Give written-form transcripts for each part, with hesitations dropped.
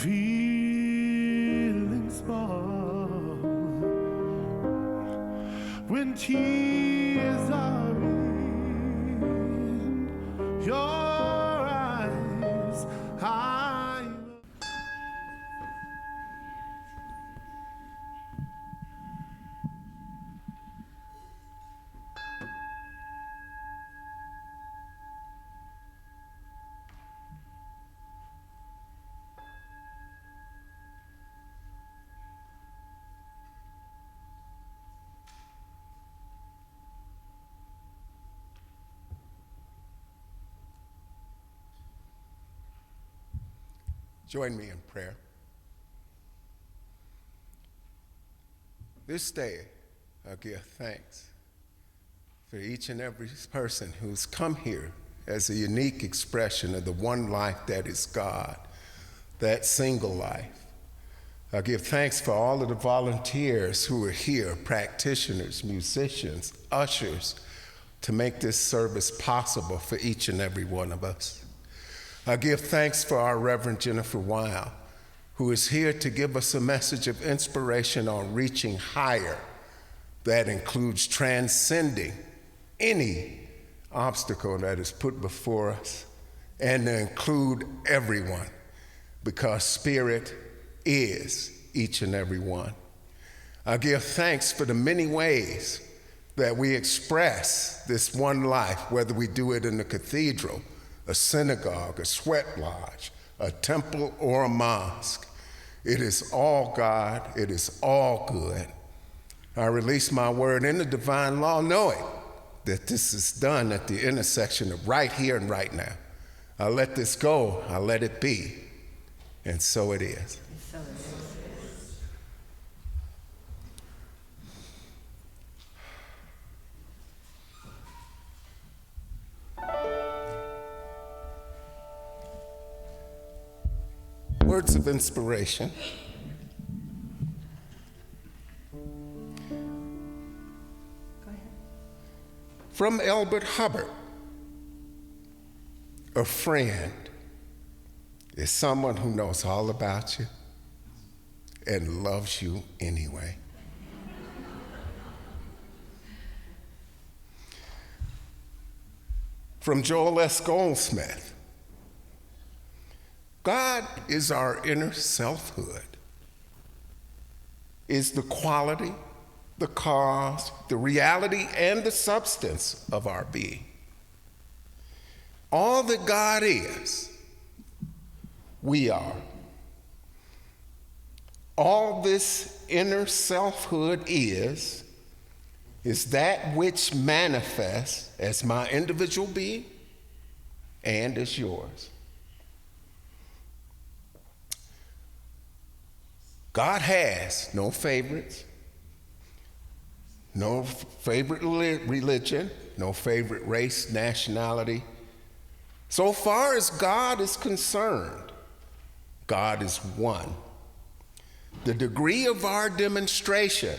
feeling small, when tears are in your eyes, I Join me in prayer. This day, I give thanks for each and every person who's come here as a unique expression of the one life that is God, that single life. I give thanks for all of the volunteers who are here, practitioners, musicians, ushers, to make this service possible for each and every one of us. I give thanks for our Reverend Jennifer Weil, who is here to give us a message of inspiration on reaching higher. That includes transcending any obstacle that is put before us and to include everyone, because Spirit is each and every one. I give thanks for the many ways that we express this one life, whether we do it in the cathedral, a synagogue, a sweat lodge, a temple, or a mosque. It is all God, it is all good. I release my word in the divine law, knowing that this is done at the intersection of right here and right now. I let this go, I let it be, and so it is. Words of inspiration. Go ahead. From Elbert Hubbard. A friend is someone who knows all about you and loves you anyway. From Joel S. Goldsmith. God is our inner selfhood, is the quality, the cause, the reality, and the substance of our being. All that God is, we are. All this inner selfhood is that which manifests as my individual being and as yours. God has no favorites, no favorite religion, no favorite race, nationality. So far as God is concerned, God is one. The degree of our demonstration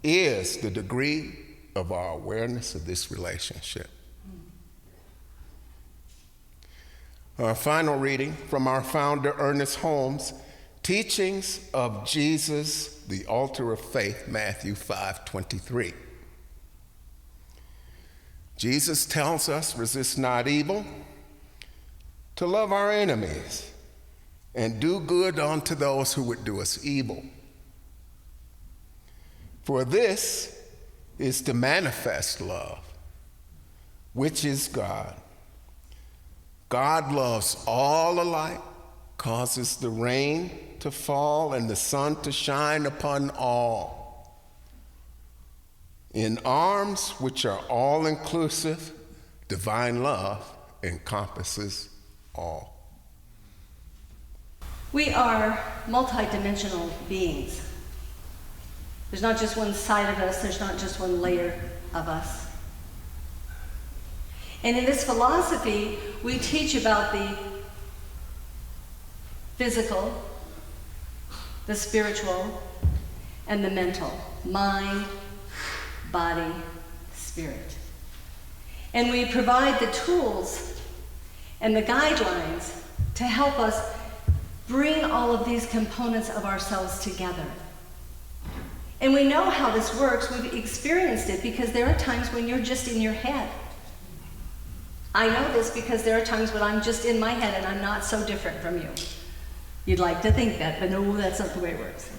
is the degree of our awareness of this relationship. Our final reading from our founder, Ernest Holmes, Teachings of Jesus, the Altar of Faith, Matthew 5:23. Jesus tells us, resist not evil, to love our enemies, and do good unto those who would do us evil. For this is to manifest love, which is God. God loves all alike, causes the rain to fall and the sun to shine upon all. In arms which are all-inclusive, divine love encompasses all. We are multidimensional beings. There's not just one side of us, there's not just one layer of us. And in this philosophy, we teach about the physical, the spiritual, and the mental. Mind, body, spirit. And we provide the tools and the guidelines to help us bring all of these components of ourselves together. And we know how this works. We've experienced it because there are times when you're just in your head. I know this because there are times when I'm just in my head and I'm not so different from you. You'd like to think that, but no, that's not the way it works.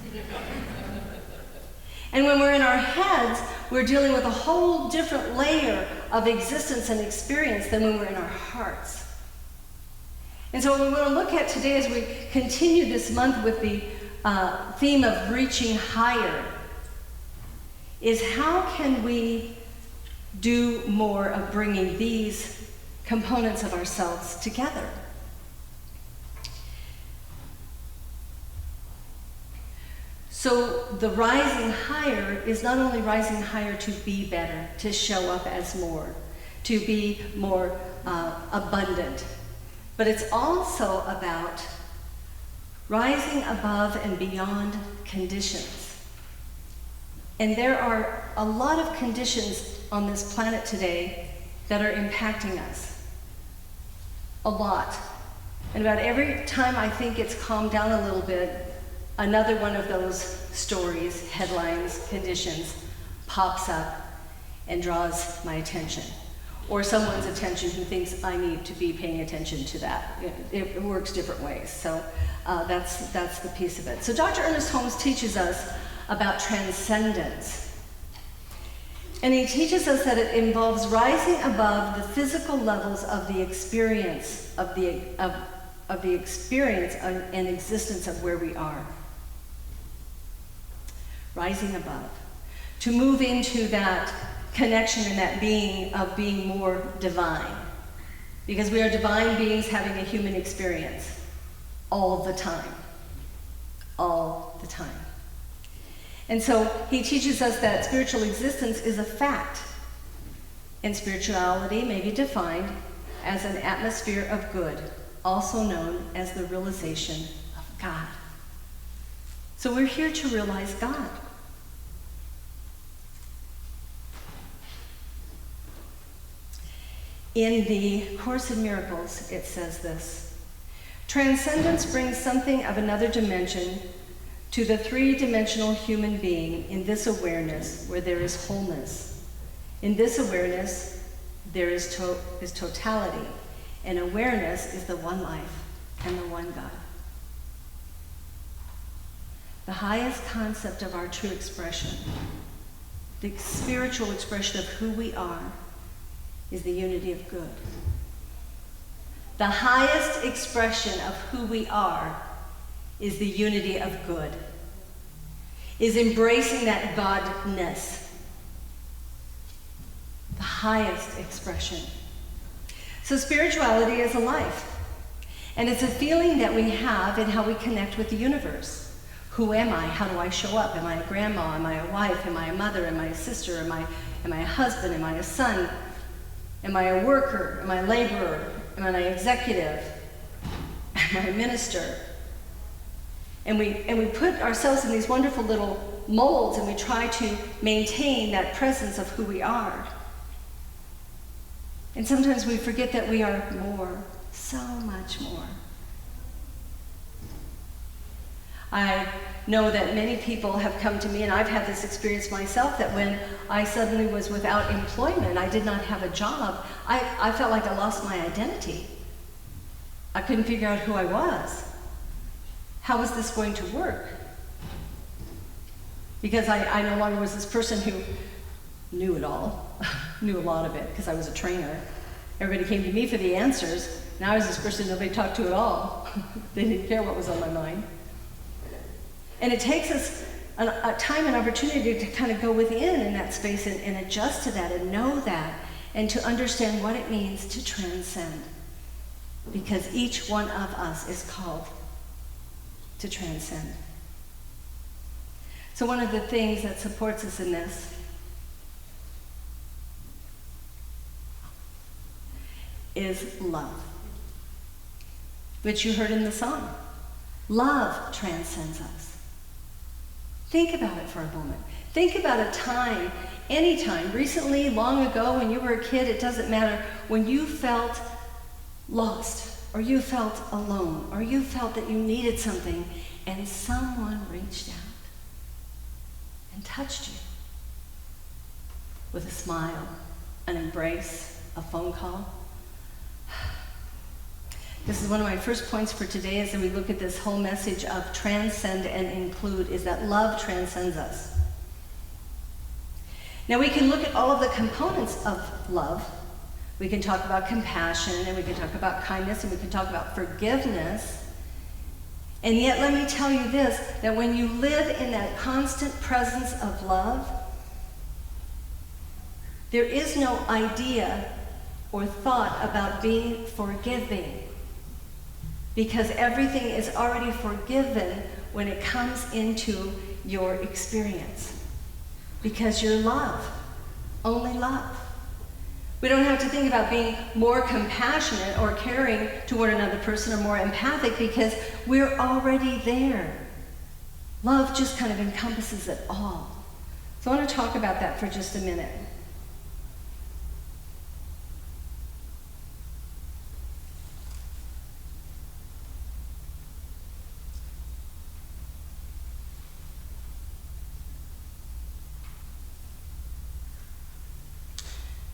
And when we're in our heads, we're dealing with a whole different layer of existence and experience than when we're in our hearts. And so what we want to look at today as we continue this month with the theme of reaching higher is how can we do more of bringing these components of ourselves together? So the rising higher is not only rising higher to be better, to show up as more, to be more abundant, but it's also about rising above and beyond conditions. And there are a lot of conditions on this planet today that are impacting us. A lot. And about every time I think it's calmed down a little bit, another one of those stories, headlines, conditions, pops up and draws my attention. Or someone's attention who thinks I need to be paying attention to that. It works different ways. So that's the piece of it. So Dr. Ernest Holmes teaches us about transcendence. And he teaches us that it involves rising above the physical levels of the experience, of the experience and existence of where we are. Rising above. To move into that connection and that being of being more divine. Because we are divine beings having a human experience all the time. All the time. And so he teaches us that spiritual existence is a fact. And spirituality may be defined as an atmosphere of good, also known as the realization of God. So we're here to realize God. In the Course in Miracles, it says this: transcendence brings something of another dimension to the three-dimensional human being in this awareness where there is wholeness. In this awareness, there is totality, and awareness is the one life and the one God. The highest concept of our true expression, the spiritual expression of who we are, is the unity of good. The highest expression of who we are is the unity of good, is embracing that Godness. The highest expression. So spirituality is a life, and it's a feeling that we have in how we connect with the universe. Who am I? How do I show up? Am I a grandma? Am I a wife? Am I a mother? Am I a sister? Am I a husband? Am I a son? Am I a worker? Am I a laborer? Am I an executive? Am I a minister? And we put ourselves in these wonderful little molds, and we try to maintain that presence of who we are. And sometimes we forget that we are more, so much more. I know that many people have come to me, and I've had this experience myself, that when I suddenly was without employment, I did not have a job, I felt like I lost my identity. I couldn't figure out who I was. How was this going to work? Because I no longer was this person who knew it all, knew a lot of it, because I was a trainer. Everybody came to me for the answers. Now I was this person nobody talked to at all. They didn't care what was on my mind. And it takes us a time and opportunity to kind of go within in that space and adjust to that and know that and to understand what it means to transcend. Because each one of us is called to transcend. So one of the things that supports us in this is love, which you heard in the song. Love transcends us. Think about it for a moment. Think about a time, any time, recently, long ago, when you were a kid, it doesn't matter, when you felt lost, or you felt alone, or you felt that you needed something, and someone reached out and touched you with a smile, an embrace, a phone call. This is one of my first points for today as we look at this whole message of transcend and include, is that love transcends us. Now we can look at all of the components of love. We can talk about compassion, and we can talk about kindness, and we can talk about forgiveness. And yet let me tell you this, that when you live in that constant presence of love, there is no idea or thought about being forgiving, because everything is already forgiven when it comes into your experience. Because you're love, only love. We don't have to think about being more compassionate or caring toward another person or more empathic, because we're already there. Love just kind of encompasses it all. So I want to talk about that for just a minute.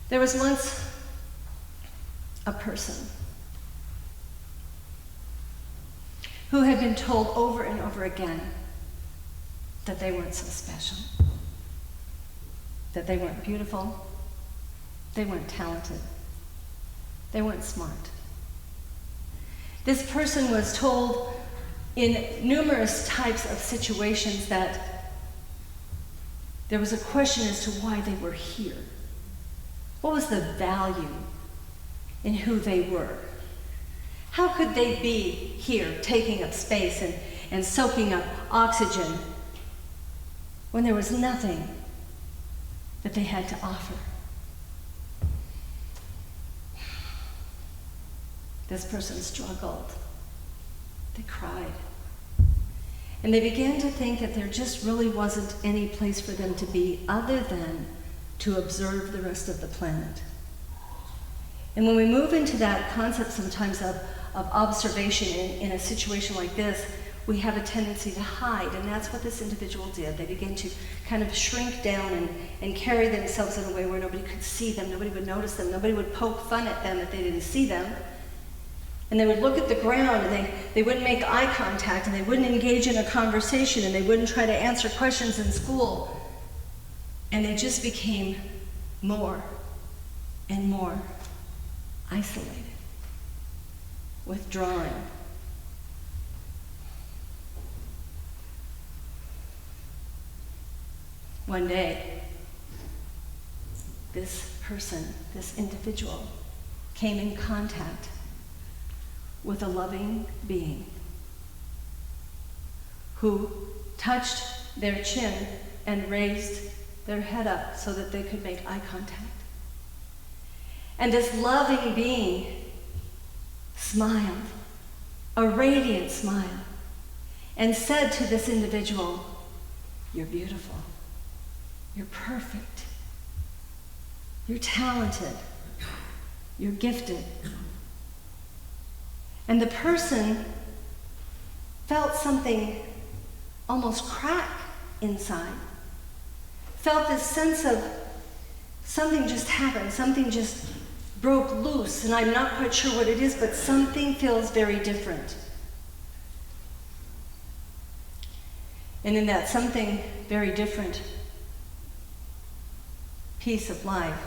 There was once a person who had been told over and over again that they weren't so special, that they weren't beautiful, they weren't talented, they weren't smart. This person was told in numerous types of situations that there was a question as to why they were here. What was the value in who they were? How could they be here taking up space and soaking up oxygen when there was nothing that they had to offer? This person struggled. They cried. And they began to think that there just really wasn't any place for them to be other than to observe the rest of the planet. And when we move into that concept sometimes of observation in a situation like this, we have a tendency to hide, and that's what this individual did. They began to kind of shrink down and carry themselves in a way where nobody could see them, nobody would notice them, nobody would poke fun at them if they didn't see them. And they would look at the ground, and they wouldn't make eye contact, and they wouldn't engage in a conversation, and they wouldn't try to answer questions in school. And they just became more and more isolated, withdrawing. One day, this person, this individual, came in contact with a loving being who touched their chin and raised their head up so that they could make eye contact. And this loving being smiled, a radiant smile, and said to this individual, "You're beautiful, you're perfect, you're talented, you're gifted." And the person felt something almost crack inside. Felt this sense of something just happened, something just broke loose, and I'm not quite sure what it is, but something feels very different. And in that something very different piece of life,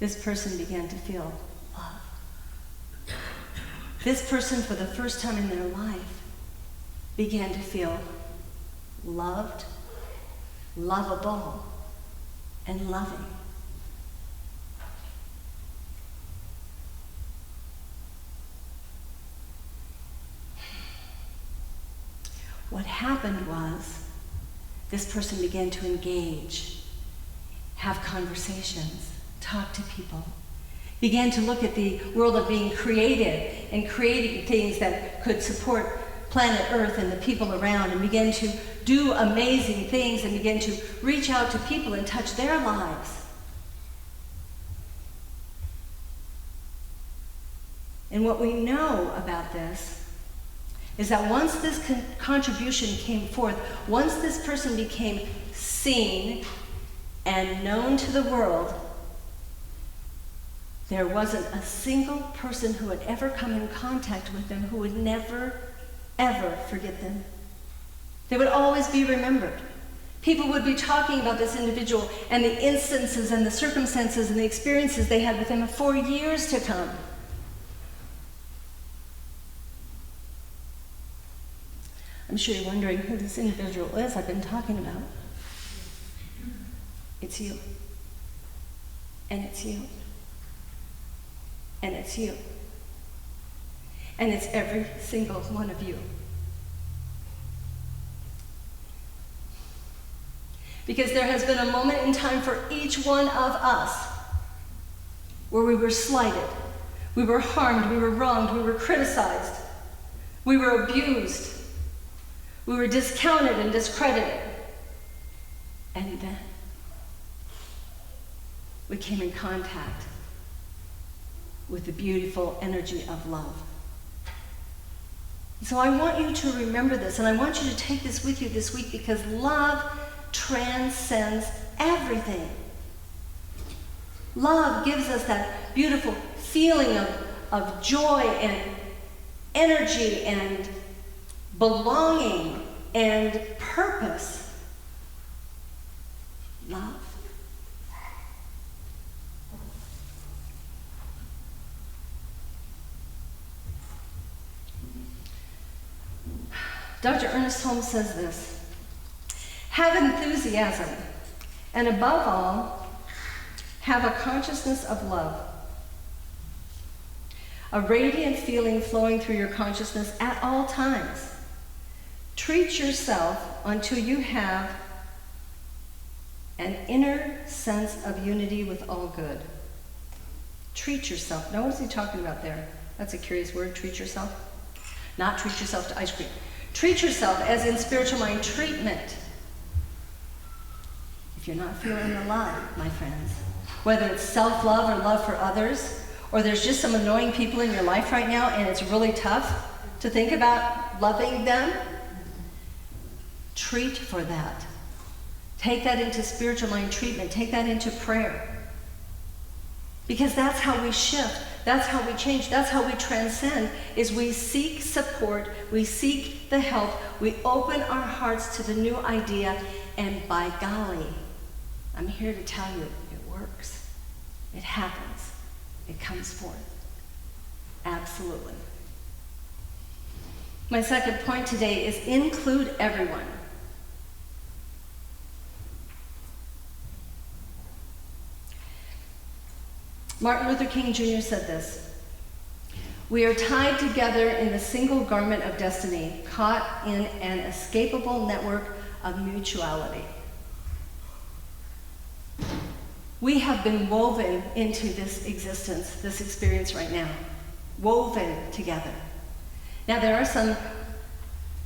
this person began to feel love. This person, for the first time in their life, began to feel loved, lovable, and loving. What happened was this person began to engage, have conversations, talk to people, began to look at the world of being creative and creating things that could support planet Earth and the people around, and began to do amazing things and begin to reach out to people and touch their lives. And what we know about this is that once this contribution came forth, once this person became seen and known to the world, there wasn't a single person who had ever come in contact with them who would never, ever forget them. They would always be remembered. People would be talking about this individual and the instances and the circumstances and the experiences they had with him for years to come. I'm sure you're wondering who this individual is I've been talking about. It's you. And it's you. And it's you. And it's every single one of you. Because there has been a moment in time for each one of us where we were slighted, we were harmed, we were wronged, we were criticized, we were abused, we were discounted and discredited. And then we came in contact with the beautiful energy of love. So I want you to remember this, and I want you to take this with you this week, because love transcends everything. Love gives us that beautiful feeling of joy and energy and belonging and purpose. Love. Dr. Ernest Holmes says this: have enthusiasm, and above all, have a consciousness of love. A radiant feeling flowing through your consciousness at all times. Treat yourself until you have an inner sense of unity with all good. Treat yourself. Now, what is he talking about there? That's a curious word, treat yourself. Not treat yourself to ice cream. Treat yourself as in spiritual mind treatment. If you're not feeling the love, my friends, whether it's self-love or love for others, or there's just some annoying people in your life right now and it's really tough to think about loving them, treat for that. Take that into spiritual mind treatment. Take that into prayer. Because that's how we shift. That's how we change. That's how we transcend, is we seek support. We seek the help. We open our hearts to the new idea. And by golly, I'm here to tell you, it works. It happens. It comes forth. Absolutely. My second point today is include everyone. Martin Luther King Jr. said this: we are tied together in the single garment of destiny, caught in an inescapable network of mutuality. We have been woven into this existence, this experience right now, woven together. Now, there are some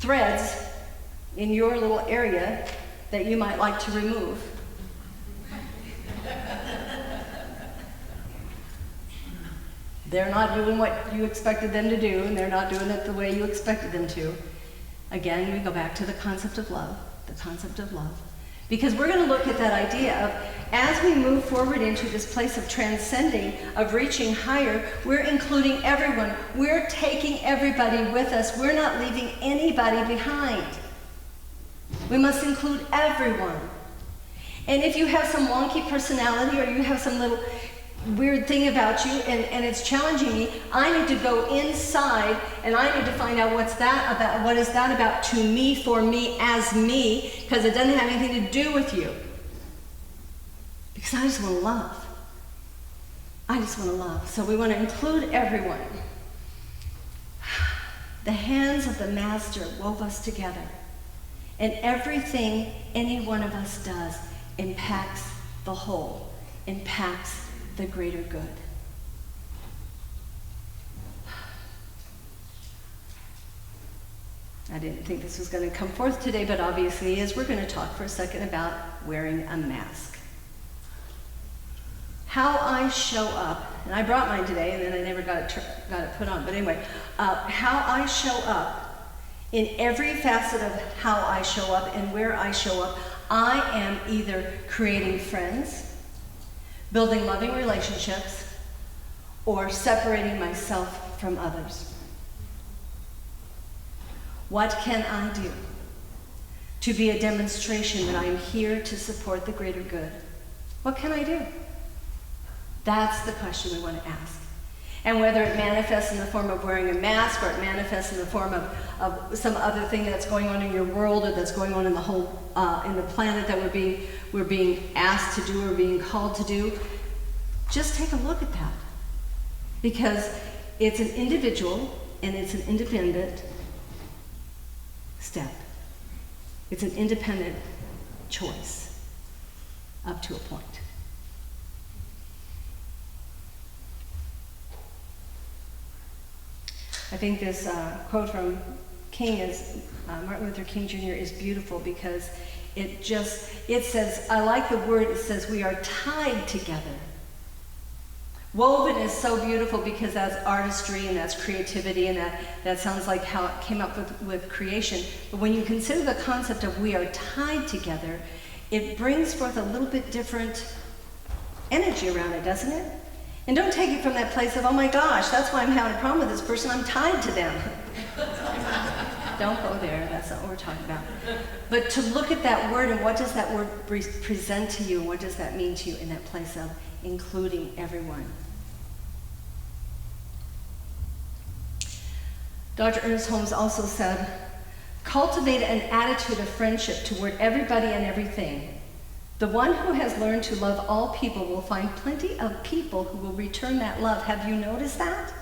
threads in your little area that you might like to remove. They're not doing what you expected them to do, and they're not doing it the way you expected them to. Again, we go back to the concept of love, the concept of love. Because we're going to look at that idea of, as we move forward into this place of transcending, of reaching higher, we're including everyone. We're taking everybody with us. We're not leaving anybody behind. We must include everyone. And if you have some wonky personality, or you have some little weird thing about you and it's challenging me, I need to go inside and I need to find out what is that about to me, for me, as me, because it doesn't have anything to do with you. Because I just want to love. I just want to love. So we want to include everyone. The hands of the Master wove us together. And everything any one of us does impacts the whole, impacts the greater good. I didn't think this was going to come forth today, but obviously is. We're going to talk for a second about wearing a mask. how I show up, and I brought mine today and then I never got it put on, but anyway, how I show up in every facet of how I show up and where I show up, I am either creating friends, building loving relationships, or separating myself from others. What can I do to be a demonstration that I am here to support the greater good? What can I do? That's the question we want to ask. And whether it manifests in the form of wearing a mask, or it manifests in the form of some other thing that's going on in your world, or that's going on in the whole in the planet that we're being asked to do or being called to do, just take a look at that. Because it's an individual and it's an independent step. It's an independent choice up to a point. I think this quote from Martin Luther King Jr. is beautiful because it says, I like the word, it says we are tied together. Woven is so beautiful because that's artistry and that's creativity, and that sounds like how it came up with creation. But when you consider the concept of we are tied together, it brings forth a little bit different energy around it, doesn't it? And don't take it from that place of, oh my gosh, that's why I'm having a problem with this person, I'm tied to them. Don't go there, that's not what we're talking about. But to look at that word and what does that word present to you, and what does that mean to you in that place of including everyone. Dr. Ernest Holmes also said, cultivate an attitude of friendship toward everybody and everything. The one who has learned to love all people will find plenty of people who will return that love. Have you noticed that?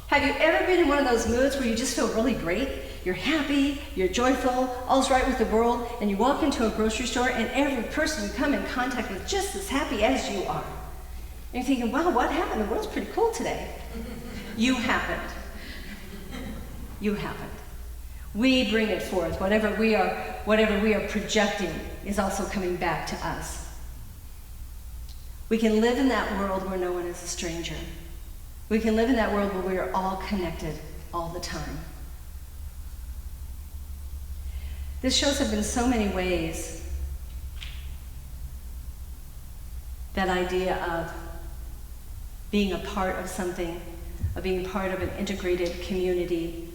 Have you ever been in one of those moods where you just feel really great? You're happy, you're joyful, all's right with the world, and you walk into a grocery store and every person you come in contact with just as happy as you are. And you're thinking, wow, what happened? The world's pretty cool today. You happened. You happened. We bring it forth. Whatever we are projecting is also coming back to us. We can live in that world where no one is a stranger. We can live in that world where we are all connected all the time. This shows up in so many ways. That idea of being a part of something, of being part of an integrated community.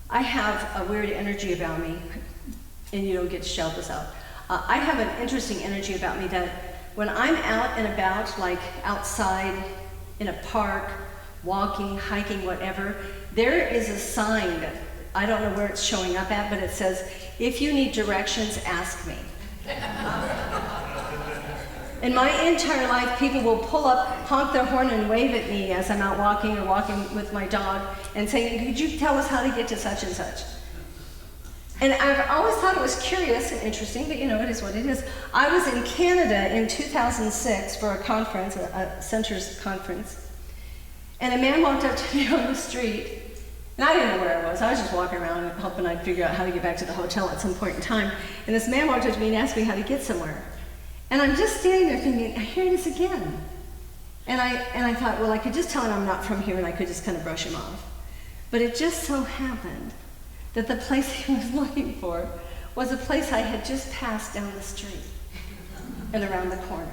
I have a weird energy about me, and you don't get to shout this out. I have an interesting energy about me that when I'm out and about, like outside in a park, walking, hiking, whatever, there is a sign that I don't know where it's showing up at, but it says, if you need directions, ask me. In my entire life, people will pull up, honk their horn, and wave at me as I'm out walking or walking with my dog and say, could you tell us how to get to such and such? And I've always thought it was curious and interesting, but you know, it is what it is. I was in Canada in 2006 for a conference, a center's conference, and a man walked up to me on the street, and I didn't know where I was. I was just walking around and hoping I'd figure out how to get back to the hotel at some point in time. And this man walked up to me and asked me how to get somewhere. And I'm just standing there thinking, here it is again. And I thought, well, I could just tell him I'm not from here, and I could just kind of brush him off. But it just so happened that the place he was looking for was a place I had just passed down the street and around the corner.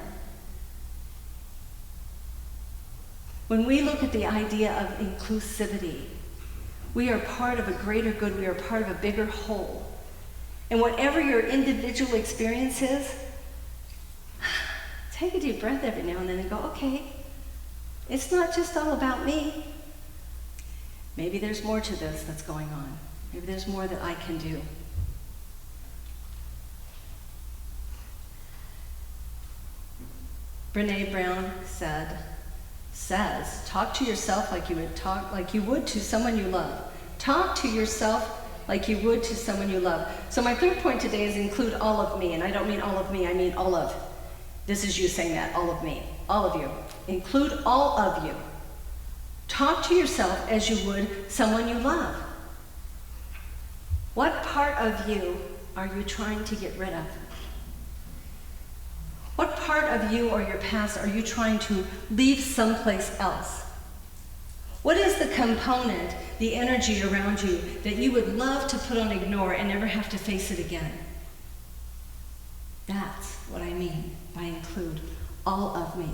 When we look at the idea of inclusivity, we are part of a greater good, we are part of a bigger whole. And whatever your individual experience is, take a deep breath every now and then and go, okay, it's not just all about me. Maybe there's more to this that's going on. Maybe there's more that I can do. Brene Brown says, talk to yourself like you would to someone you love. Talk to yourself like you would to someone you love. So my third point today is include all of me, and I don't mean all of me, I mean all of. This is you saying that, all of me, all of you. Include all of you. Talk to yourself as you would someone you love. What part of you are you trying to get rid of? What part of you or your past are you trying to leave someplace else? What is the component, the energy around you that you would love to put on ignore and never have to face it again? That's what I mean by include all of me.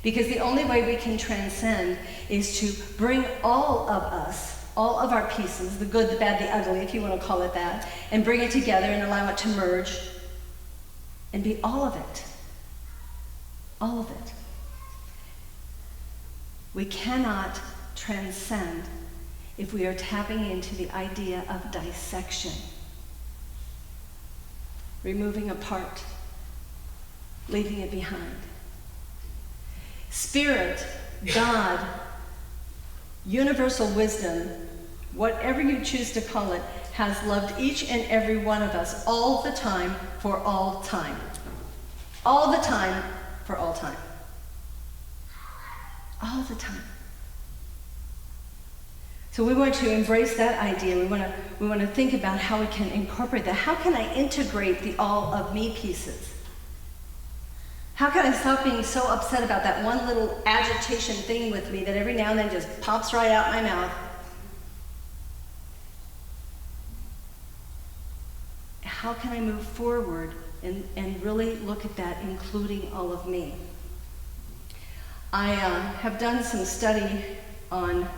Because the only way we can transcend is to bring all of us, all of our pieces, the good, the bad, the ugly, if you want to call it that, and bring it together and allow it to merge and be all of it. All of it. We cannot transcend if we are tapping into the idea of dissection. Removing a part, leaving it behind. Spirit, God, universal wisdom, whatever you choose to call it, has loved each and every one of us all the time for all time. All the time for all time. All the time. So we want to embrace that idea. We want to think about how we can incorporate that. How can I integrate the all of me pieces? How can I stop being so upset about that one little agitation thing with me that every now and then just pops right out my mouth? How can I move forward and really look at that, including all of me? I have done some study on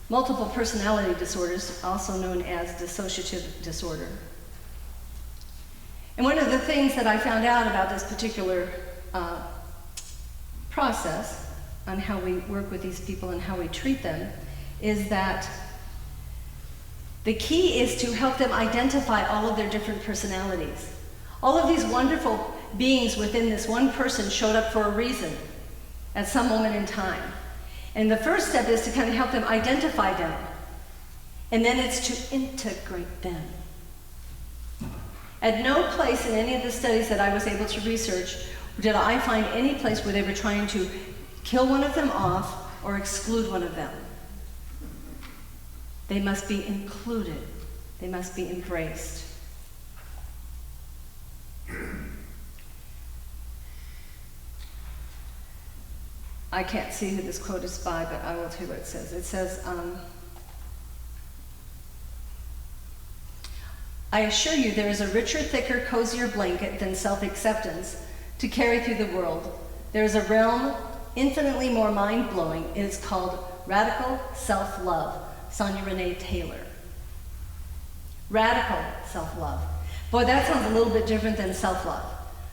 multiple personality disorders, also known as dissociative disorder. And one of the things that I found out about this particular process on how we work with these people and how we treat them is that the key is to help them identify all of their different personalities. All of these wonderful beings within this one person showed up for a reason at some moment in time. And the first step is to kind of help them identify them. And then it's to integrate them. At no place in any of the studies that I was able to research did I find any place where they were trying to kill one of them off or exclude one of them. They must be included. They must be embraced. I can't see who this quote is by, but I will tell you what it says. It says, I assure you there is a richer, thicker, cozier blanket than self-acceptance to carry through the world. There is a realm infinitely more mind-blowing. It is called radical self-love. Sonia Renee Taylor. Radical self-love. Boy, that sounds a little bit different than self-love.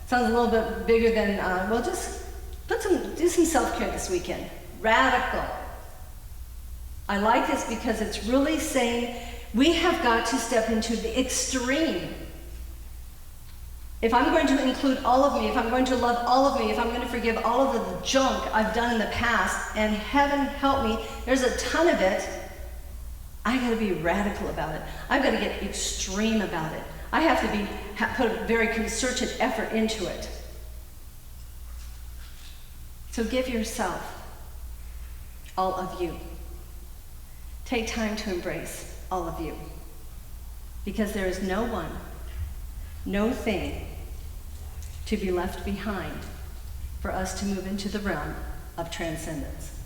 Sounds a little bit bigger than, well, just do some self-care this weekend. Radical. I like this because it's really saying we have got to step into the extreme. If I'm going to include all of me, if I'm going to love all of me, if I'm going to forgive all of the junk I've done in the past, and heaven help me, there's a ton of it, I got to be radical about it. I've got to get extreme about it. I have to put a very concerted effort into it. So give yourself all of you. Take time to embrace all of you. Because there is no one, no thing to be left behind for us to move into the realm of transcendence.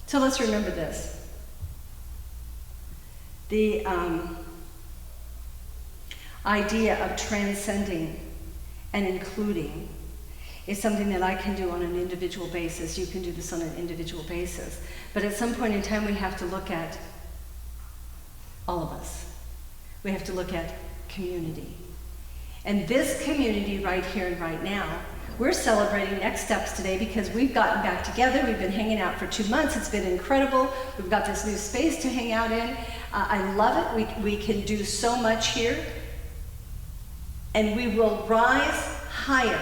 So let's remember this. The idea of transcending and including is something that I can do on an individual basis. You can do this on an individual basis. But at some point in time, we have to look at all of us. We have to look at community. And this community right here and right now, we're celebrating next steps today because we've gotten back together. We've been hanging out for 2 months. It's been incredible. We've got this new space to hang out in. I love it. We can do so much here. And we will rise higher.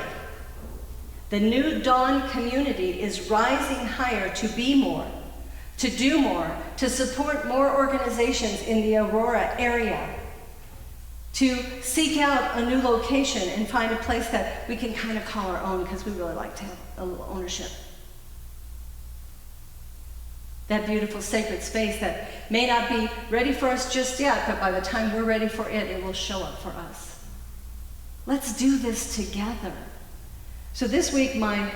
The New Dawn community is rising higher to be more, to do more, to support more organizations in the Aurora area, to seek out a new location and find a place that we can kind of call our own because we really like to have a little ownership. That beautiful sacred space that may not be ready for us just yet, but by the time we're ready for it, it will show up for us. Let's do this together. So this week, my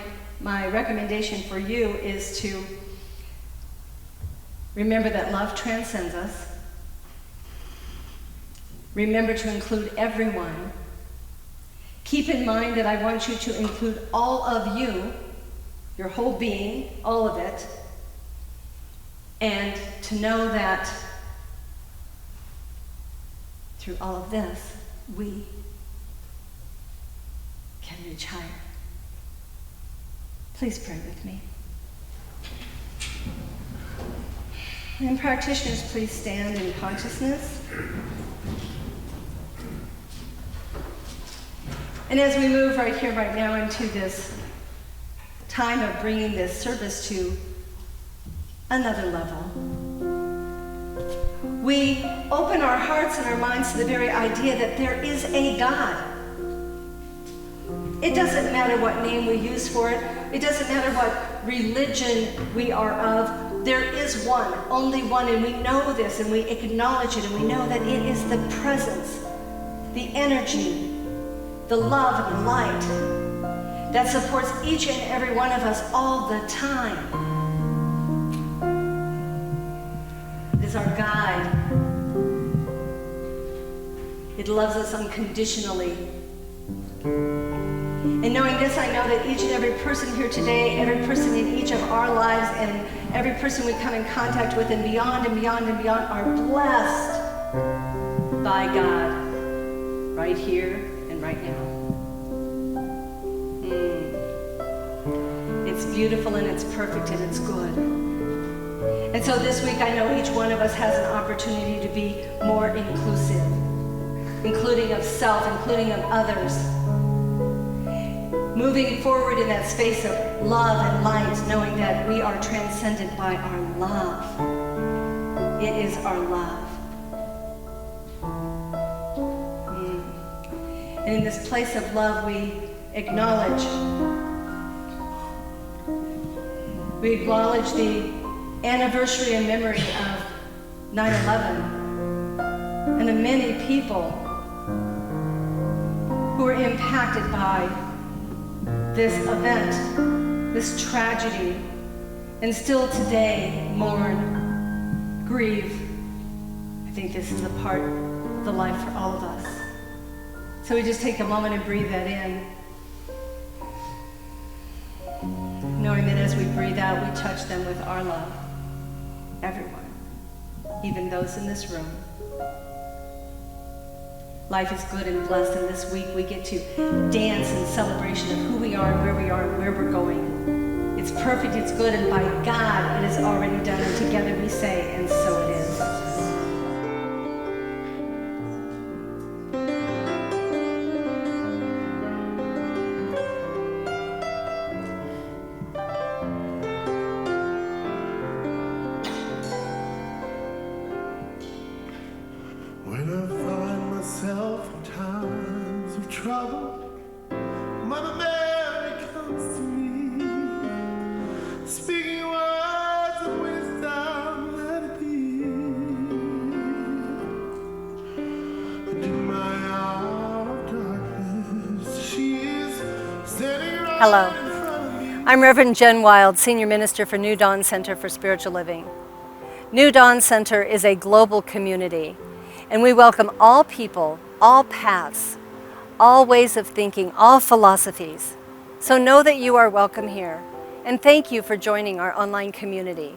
recommendation for you is to remember that love transcends us. Remember to include everyone. Keep in mind that I want you to include all of you, your whole being, all of it, and to know that through all of this, we can reach higher. Please pray with me. And practitioners, please stand in consciousness. And as we move right here, right now, into this time of bringing this service to another level, we open our hearts and our minds to the very idea that there is a God. It doesn't matter what name we use for it. It doesn't matter what religion we are of. There is one, only one, and we know this, and we acknowledge it, and we know that it is the presence, the energy, the love and the light that supports each and every one of us all the time. It is our guide. It loves us unconditionally. And knowing this, I know that each and every person here today, every person in each of our lives, and every person we come in contact with, and beyond and beyond and beyond, are blessed by God right here and right now. It's beautiful and it's perfect and it's good. And so this week, I know each one of us has an opportunity to be more inclusive, including of self, including of others. Moving forward in that space of love and light, knowing that we are transcended by our love. It is our love. And in this place of love, we acknowledge the anniversary and memory of 9/11 and the many people who were impacted by this event, this tragedy, and still today mourn, grieve. I think this is a part of the life for all of us. So we just take a moment and breathe that in, knowing that as we breathe out, we touch them with our love. Everyone, even those in this room. Life is good and blessed, and this week we get to dance in celebration of who we are and where we're going. It's perfect, it's good, and by God it is already done, and together we say, and so it is. When I find myself in times of trouble, Mother Mary comes to me, speaking words of wisdom, let it be. And in my hour of darkness, she is standing right Hello. in front of me. I'm Reverend Jen Wild, Senior Minister for New Dawn Center for Spiritual Living. New Dawn Center is a global community, and we welcome all people, all paths, all ways of thinking, all philosophies. So know that you are welcome here, and thank you for joining our online community.